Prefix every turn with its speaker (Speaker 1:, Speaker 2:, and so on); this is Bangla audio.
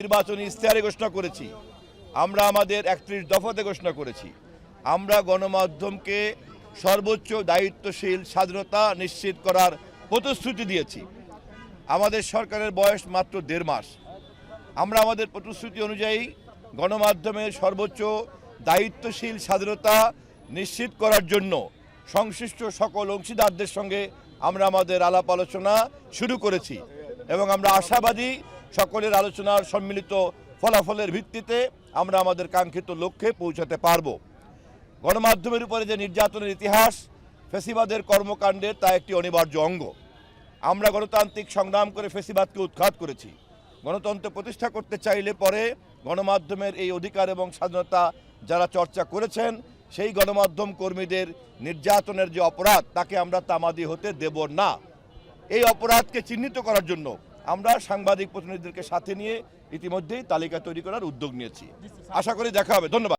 Speaker 1: নির্বাচনী ইশতেহারে ঘোষণা করেছি, আমরা আমাদের ৩১ দফাতে ঘোষণা করেছি। আমরা গণমাধ্যমকে সর্বোচ্চ দায়িত্বশীল স্বাধীনতা নিশ্চিত করার প্রতিশ্রুতি দিয়েছি। আমাদের সরকারের বয়স মাত্র ১.৫ মাস। আমরা আমাদের প্রতিশ্রুতি অনুযায়ী গণমাধ্যমের সর্বোচ্চ দায়িত্বশীল স্বাধীনতা নিশ্চিত করার জন্য সংশ্লিষ্ট সকল অংশীদারদের সঙ্গে আমরা আমাদের আলাপ আলোচনা শুরু করেছি এবং আমরা আশাবাদী সকলের আলোচনার সম্মিলিত ফলাফলের ভিত্তিতে আমরা আমাদের কাঙ্ক্ষিত লক্ষ্যে পৌঁছাতে পারব। গণমাধ্যমের উপরে যে নির্যাতনের ইতিহাস, ফ্যাসিবাদের কর্মকাণ্ডের তা একটি অনিবার্য অঙ্গ। আমরা গণতান্ত্রিক সংগ্রাম করে ফ্যাসিবাদকে উৎখাত করেছি। গণতন্ত্র প্রতিষ্ঠা করতে চাইলে পরে গণমাধ্যমের এই অধিকার এবং স্বাধীনতা যারা চর্চা করেছেন সেই গণমাধ্যম কর্মীদের নির্যাতনের যে অপরাধ তাকে আমরা তামাদি হতে দেব না। এই অপরাধকে চিহ্নিত করার জন্য আমরা সাংবাদিক প্রতিনিধিদেরকে সাথে নিয়ে ইতিমধ্যেই তালিকা তৈরি করার উদ্যোগ নিয়েছি। আশা করি দেখা হবে। ধন্যবাদ।